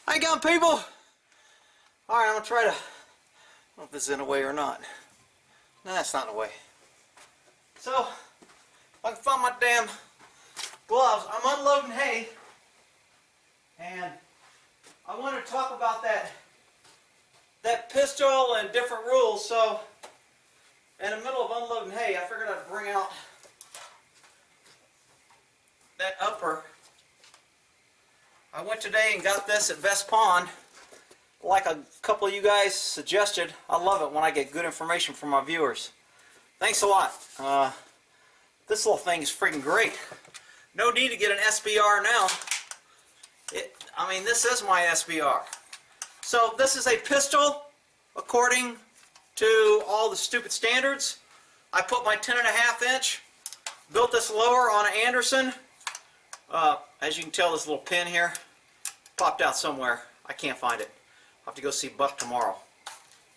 How you going, people? Alright, I'm going to try to... I don't know if this is in a way or not. No, that's not in a way. So, if I can find my damn gloves, I'm unloading hay. And I want to talk about that pistol and different rules. So, in the middle of unloading hay, I figured I'd bring out that upper. I went today and got this at Best Pond, like a couple of you guys suggested. I love it when I get good information from my viewers. Thanks a lot. This little thing is freaking great. No need to get an SBR now. I mean, this is my SBR. So this is a pistol according to all the stupid standards. I put my 10.5 inch, built this lower on an Anderson. As you can tell, this little pin here popped out somewhere. I can't find it. I'll have to go see Buck tomorrow.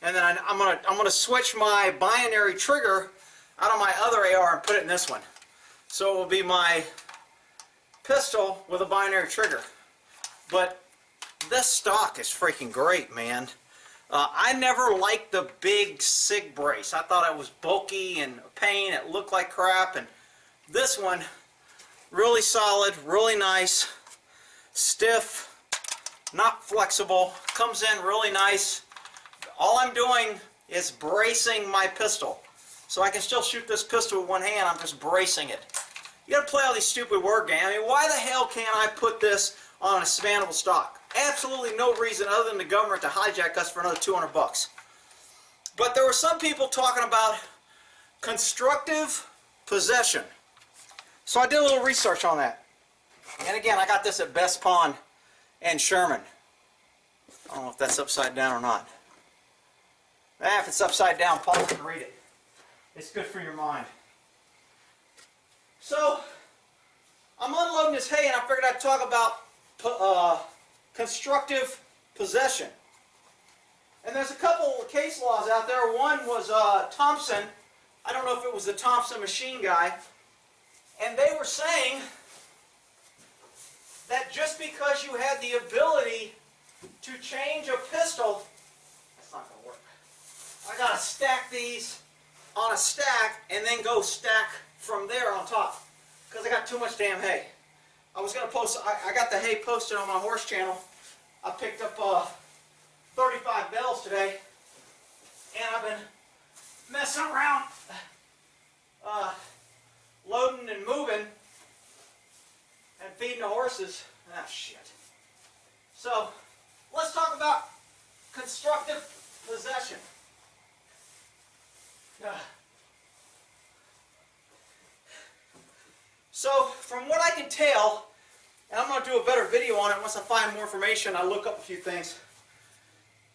And then I'm gonna switch my binary trigger out of my other AR and put it in this one. So it will be my pistol with a binary trigger. But this stock is freaking great, man. I never liked the big SIG brace. I thought it was bulky and a pain. It looked like crap. And this one, really solid, really nice, stiff, not flexible, comes in really nice. All I'm doing is bracing my pistol. So I can still shoot this pistol with one hand, I'm just bracing it. You gotta play all these stupid word games. I mean, why the hell can't I put this on an expandable stock? Absolutely no reason other than the government to hijack us for another 200 bucks. But there were some people talking about constructive possession. So I did a little research on that. And again, I got this at Best Pond and Sherman. I don't know if that's upside down or not. If it's upside down, pause and read it. It's good for your mind. So, I'm unloading this hay and I figured I'd talk about constructive possession. And there's a couple of case laws out there. One was Thompson. I don't know if it was the Thompson machine guy. And they were saying that just because you had the ability to change a pistol, that's not going to work. I got to stack these on a stack and then go stack from there on top because I got too much damn hay. I was going to post, I got the hay posted on my horse channel. I picked up 35 bales today and I've been messing around loading and moving and feeding the horses. Ah, shit. So, let's talk about constructive possession. So, from what I can tell, and I'm going to do a better video on it once I find more information, I look up a few things.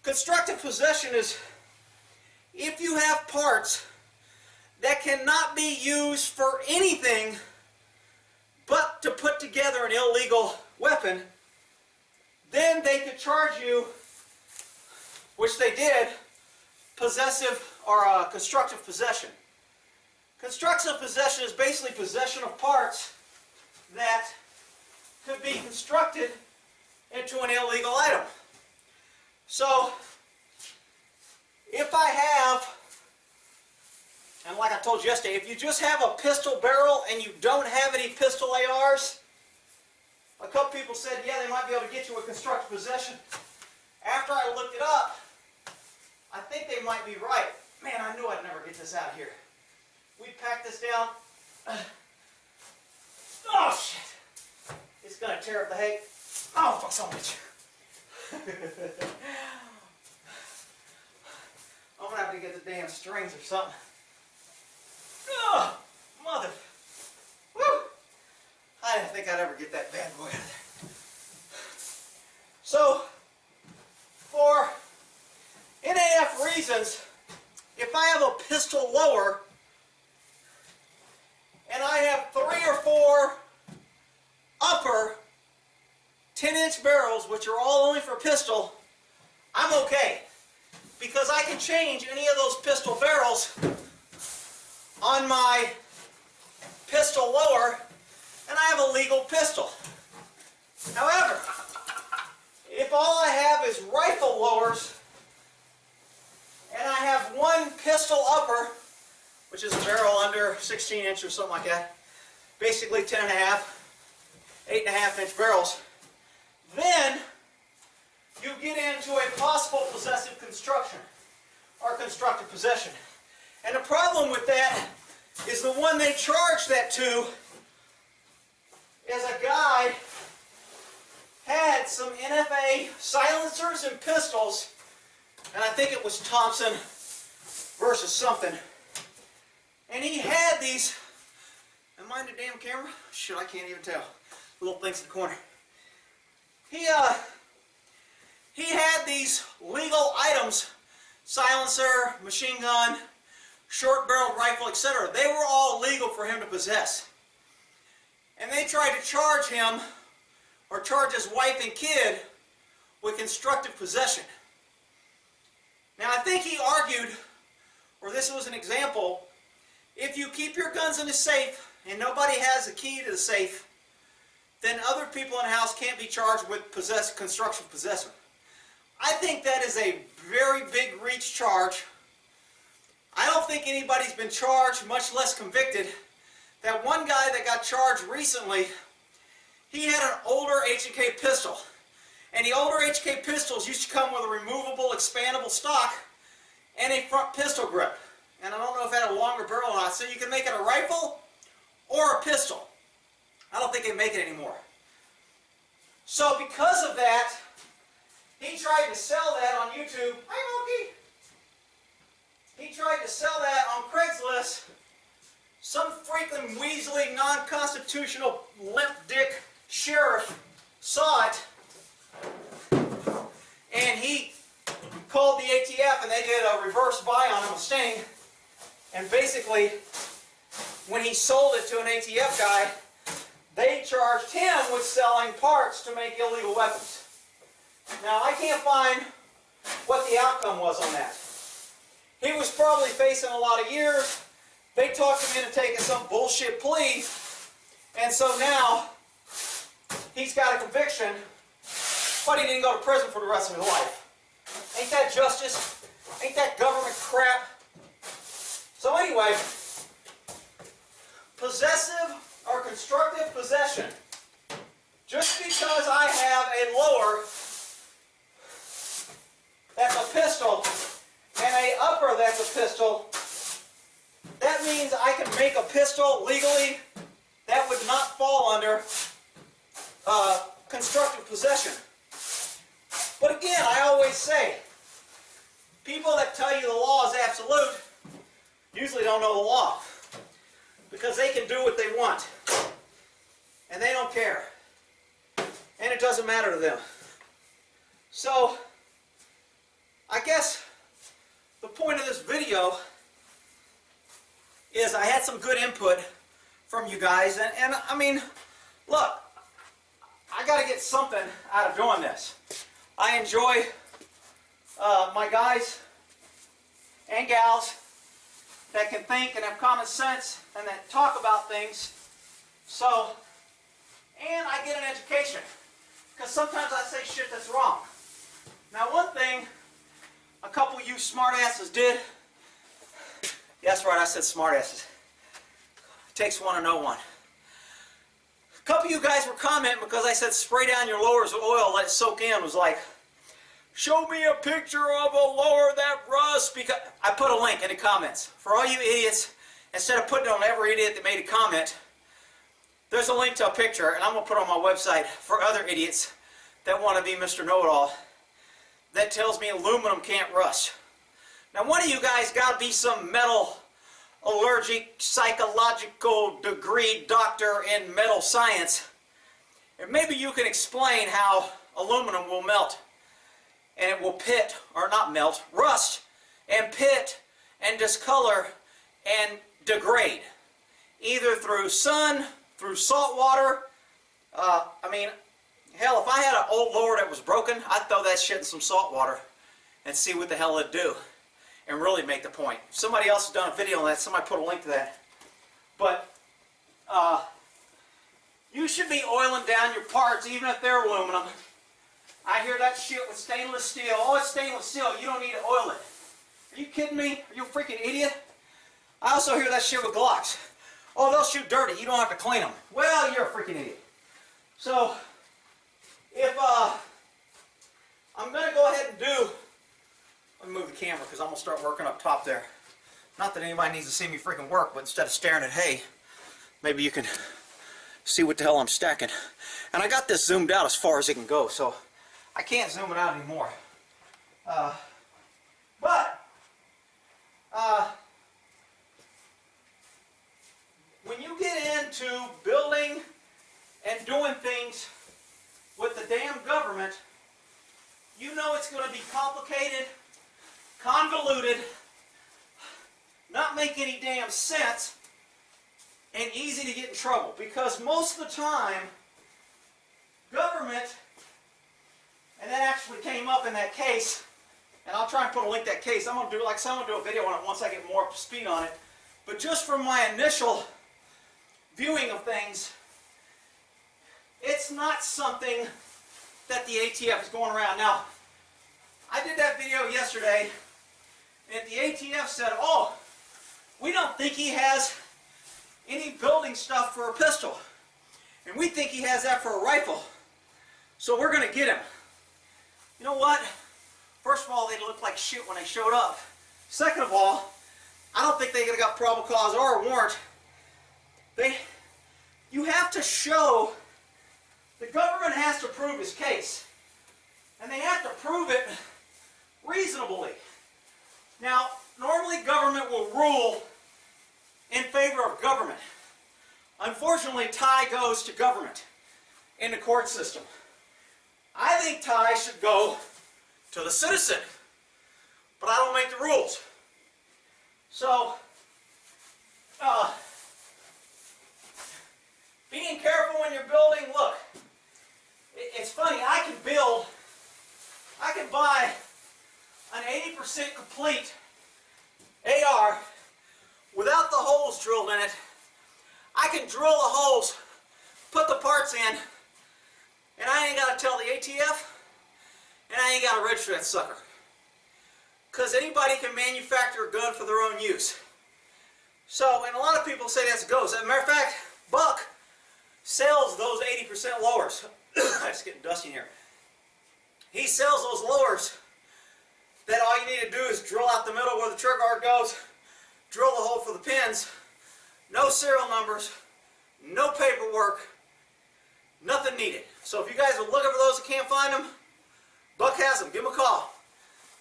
Constructive possession is if you have parts that cannot be used for anything but to put together an illegal weapon, then they could charge you, which they did, possessive or constructive possession. Constructive possession is basically possession of parts that could be constructed into an illegal item. So, if I have, and like I told you yesterday, if you just have a pistol barrel and you don't have any pistol ARs, a couple people said, yeah, they might be able to get you with constructive possession. After I looked it up, I think they might be right. Man, I knew I'd never get this out of here. We packed this down. Oh, shit. It's going to tear up the hay. Oh, fuck so much. I'm going to have to get the damn strings or something. Oh, mother. Woo! I didn't think I'd ever get that bad boy out of there. So, for NAF reasons, if I have a pistol lower and I have 3 or 4 upper 10-inch barrels, which are all only for pistol, I'm okay. Because I can change any of those pistol barrels on my pistol lower and I have a legal pistol. However, if if all I have is rifle lowers, and I have one pistol upper, which is a barrel under 16 inch or something like that, basically 10 and a half, 8.5 inch barrels, then you get into a possible possessive construction or constructive possession. And the problem with that is the one they charge that to is a guy had some NFA silencers and pistols, and I think it was Thompson versus something. And he had these, am I in the damn camera? Shit, I can't even tell. Little things in the corner. He had these legal items, silencer, machine gun, short-barreled rifle, etc. They were all legal for him to possess. And they tried to charge him, or charge his wife and kid, with constructive possession. Now I think he argued, or this was an example, if you keep your guns in the safe and nobody has a key to the safe, then other people in the house can't be charged with constructive possession. I think that is a very big reach charge. I don't think anybody's been charged, much less convicted. That one guy that got charged recently, he had an older H&K pistol. And the older H&K pistols used to come with a removable, expandable stock and a front pistol grip. And I don't know if it had a longer barrel or not, so you can make it a rifle or a pistol. I don't think they make it anymore. So because of that, he tried to sell that on YouTube. Hi, Monkey! He tried to sell that on Craigslist. Some freaking weaselly, non-constitutional, limp dick sheriff saw it, and he called the ATF, and they did a reverse buy on him, a sting. And basically, when he sold it to an ATF guy, they charged him with selling parts to make illegal weapons. Now, I can't find what the outcome was on that. He was probably facing a lot of years. They talked him into taking some bullshit plea, and so now he's got a conviction, but he didn't go to prison for the rest of his life. Ain't that justice? Ain't that government crap? So anyway, possessive or constructive possession. Just because I have a lower that's a pistol and a upper that's a pistol, that means I can make a pistol legally that would not fall under constructive possession. But again, I always say, people that tell you the law is absolute usually don't know the law, because they can do what they want and they don't care, and it doesn't matter to them. So I guess the point of this video is I had some good input from you guys, and I mean, look, I got to get something out of doing this. I enjoy my guys and gals that can think and have common sense and that talk about things. So, and I get an education, because sometimes I say shit that's wrong. Now, one thing a couple of you smartasses did, that's right, I said smartasses. It takes one to know one. A couple of you guys were commenting because I said spray down your lowers with oil, let it soak in. Was like, show me a picture of a lower that rusts. Because I put a link in the comments. For all you idiots, instead of putting it on every idiot that made a comment, there's a link to a picture, and I'm going to put it on my website for other idiots that want to be Mr. Know-It-All, that tells me aluminum can't rust. Now, one of you guys got to be some metal allergic psychological degree doctor in metal science, and maybe you can explain how aluminum will melt, and it will pit, or not melt, rust, and pit, and discolor, and degrade, either through sun, through salt water. I mean, hell, if I had an old lower that was broken, I'd throw that shit in some salt water and see what the hell it'd do, and really make the point. If somebody else has done a video on that, somebody put a link to that. But you should be oiling down your parts, even if they're aluminum, I hear that shit with stainless steel. Oh, it's stainless steel. You don't need to oil it. Are you kidding me? Are you a freaking idiot? I also hear that shit with Glocks. Oh, they'll shoot dirty. You don't have to clean them. Well, you're a freaking idiot. So, if I'm going to go ahead and do... Let me move the camera because I'm going to start working up top there. Not that anybody needs to see me freaking work, but instead of staring at hay, maybe you can see what the hell I'm stacking. And I got this zoomed out as far as it can go, so I can't zoom it out anymore. When you get into building and doing things with the damn government, you know it's going to be complicated, convoluted, not make any damn sense, and easy to get in trouble. Because most of the time, government, and that actually came up in that case, and I'll try and put a link to that case. I'm going to do, like I said, I'm going to do a video on it once I get more up to speed on it. But just from my initial viewing of things, it's not something that the ATF is going around. Now, I did that video yesterday, and the ATF said, oh, we don't think he has any building stuff for a pistol, and we think he has that for a rifle, so we're going to get him. You know what? First of all, they looked like shit when they showed up. Second of all, I don't think they could have got probable cause or a warrant. You have to show, the government has to prove his case. And they have to prove it reasonably. Now, normally government will rule in favor of government. Unfortunately, tie goes to government in the court system. I think tie should go to the citizen, but I don't make the rules. So, being careful when you're building, look, it's funny, I can buy an 80% complete AR without the holes drilled in it. I can drill the holes, put the parts in, and I ain't got to tell the ATF, and I ain't got to register that sucker. Because anybody can manufacture a gun for their own use. So, and a lot of people say that's a ghost. As a matter of fact, Buck sells those 80% lowers. It's getting dusty in here. He sells those lowers that all you need to do is drill out the middle where the trigger guard goes, drill the hole for the pins, no serial numbers, no paperwork, nothing needed. So if you guys are looking for those and can't find them, Buck has them. Give him a call.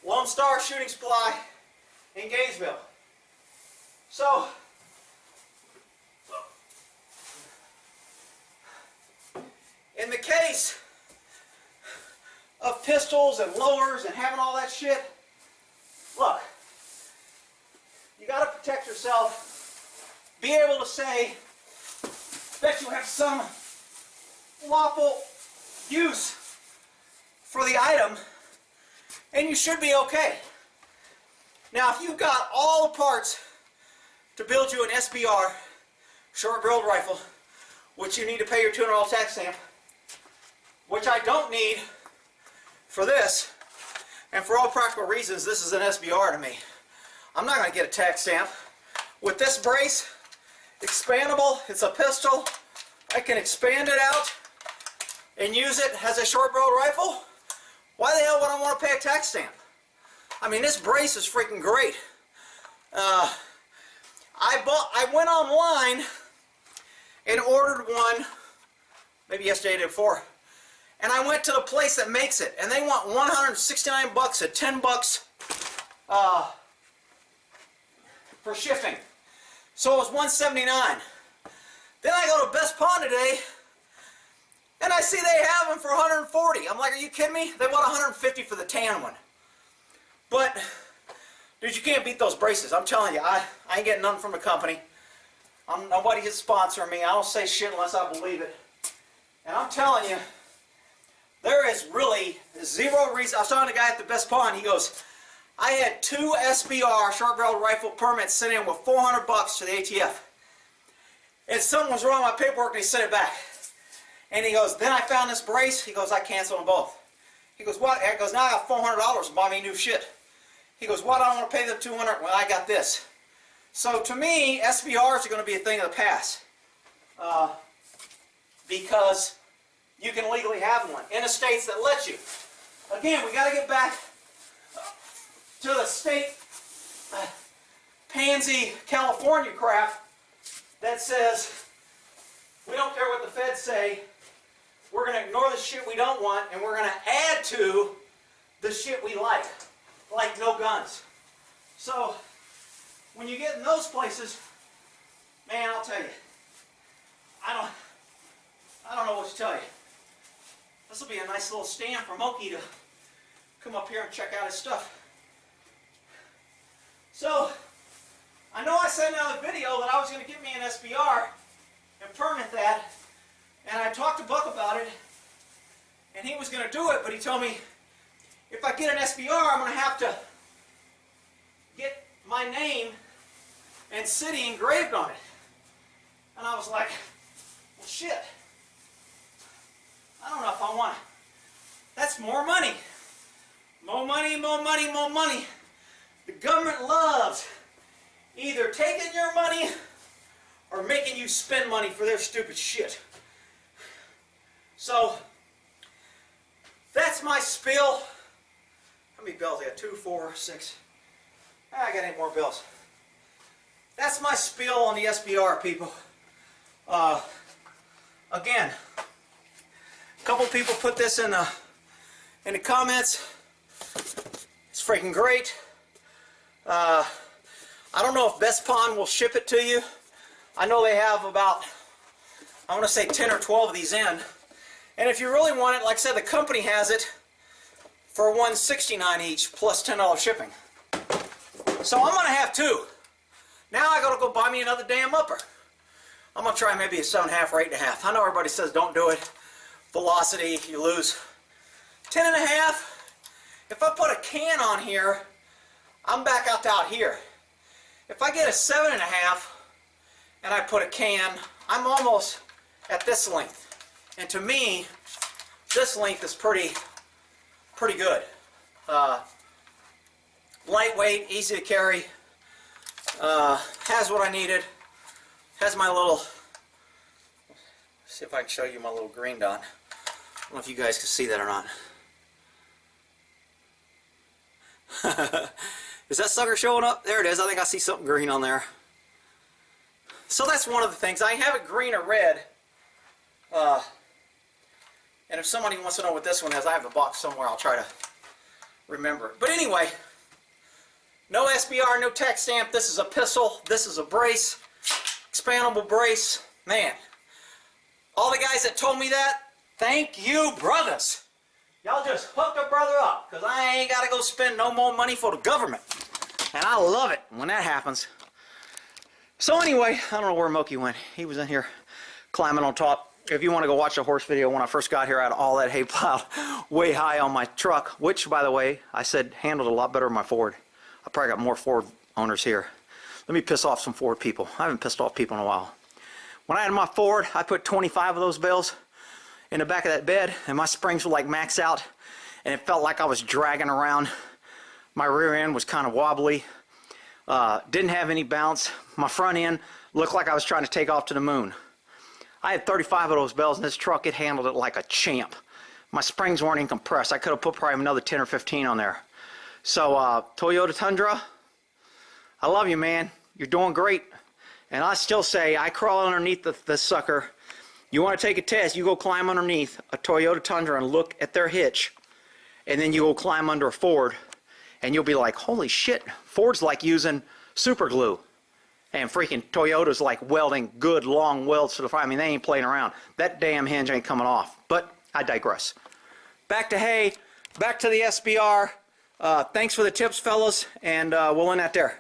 Lone Star Shooting Supply in Gainesville. So, in the case of pistols and lowers and having all that shit, look, you got to protect yourself. Be able to say that you have some lawful use for the item, and you should be okay. Now, if you've got all the parts to build you an SBR, short-barreled rifle, which you need to pay your $200 tax stamp, which I don't need for this, and for all practical reasons, this is an SBR to me. I'm not going to get a tax stamp. With this brace, expandable, it's a pistol, I can expand it out and use it as a short-barreled rifle. Why the hell would I want to pay a tax stamp? I mean, this brace is freaking great. I went online and ordered one, maybe yesterday or the day before, and I went to the place that makes it, and they want 169 bucks at 10 bucks for shipping. So it was 179. Then I go to Best Pawn today, and I see they have them for 140. I'm like, are you kidding me? They want 150 for the tan one. But, dude, you can't beat those braces. I'm telling you, I ain't getting nothing from the company. Nobody gets sponsoring me. I don't say shit unless I believe it. And I'm telling you, there is really zero reason. I was talking to the guy at the Best Pawn. He goes, I had 2 SBR short-barreled rifle permits sent in with 400 bucks to the ATF. And something was wrong with my paperwork, and he sent it back. And he goes, then I found this brace. He goes, I canceled them both. He goes, what? I goes, now I got $400 to buy me new shit. He goes, what? I don't want to pay them $200. Well, I got this. So to me, SBRs are going to be a thing of the past. Because you can legally have one in the states that let you. Again, we got to get back to the state pansy California crap that says we don't care what the feds say, we're going to ignore the shit we don't want, and we're going to add to the shit we like no guns. So when you get in those places, man, I'll tell you, I don't know what to tell you. This will be a nice little stand for Moki to come up here and check out his stuff. So, I know I said in another video that I was going to get me an SBR and permit that, and I talked to Buck about it, and he was going to do it, but he told me if I get an SBR, I'm going to have to get my name and city engraved on it. And I was like, well, shit. I don't know if I want it. That's more money. More money, more money, more money. The government loves either taking your money or making you spend money for their stupid shit. So, that's my spiel. How many bells I got? 2, 4, 6. I got 8 more bells. That's my spiel on the SBR, people. Again, a couple people put this in the comments. It's freaking great. I don't know if Best Pond will ship it to you. I know they have about, I want to say 10 or 12 of these in. And if you really want it, like I said, the company has it for $169 each plus $10 shipping. So I'm going to have 2. Now I got to go buy me another damn upper. I'm going to try maybe a 7.5 or 8.5. I know everybody says don't do it. Velocity, you lose. 10.5. If I put a can on here, I'm back out here. If I get a 7.5 and I put a can, I'm almost at this length. And to me, this length is pretty good. Lightweight, easy to carry. Has what I needed. Has my little, see if I can show you my little green dot. I don't know if you guys can see that or not. Is that sucker showing up? There it is. I think I see something green on there. So that's one of the things. I have it green or red. And if somebody wants to know what this one is, I have the box somewhere. I'll try to remember. But anyway, no SBR, no tax stamp. This is a pistol. This is a brace. Expandable brace. Man, all the guys that told me that, thank you, brothers. Y'all just hooked a brother up, because I ain't got to go spend no more money for the government. And I love it when that happens. So anyway, I don't know where Moki went. He was in here climbing on top. If you want to go watch the horse video, when I first got here, I had all that hay piled way high on my truck, which, by the way, I said handled a lot better than my Ford. I probably got more Ford owners here. Let me piss off some Ford people. I haven't pissed off people in a while. When I had my Ford, I put 25 of those bales in the back of that bed, and my springs were like maxed out, and it felt like I was dragging around. My rear end was kind of wobbly. Didn't have any bounce. My front end looked like I was trying to take off to the moon. I had 35 of those bells in this truck. It handled it like a champ. My springs weren't even compressed. I could have put probably another 10 or 15 on there. So Toyota Tundra, I love you, man. You're doing great. And I still say, I crawl underneath the sucker. You want to take a test, you go climb underneath a Toyota Tundra and look at their hitch. And then you go climb under a Ford. And you'll be like, holy shit, Ford's like using super glue. And freaking Toyota's like welding good long welds to the front. I mean, they ain't playing around. That damn hinge ain't coming off. But I digress. Back to hay, back to the SBR. Thanks for the tips, fellas, and we'll end that there.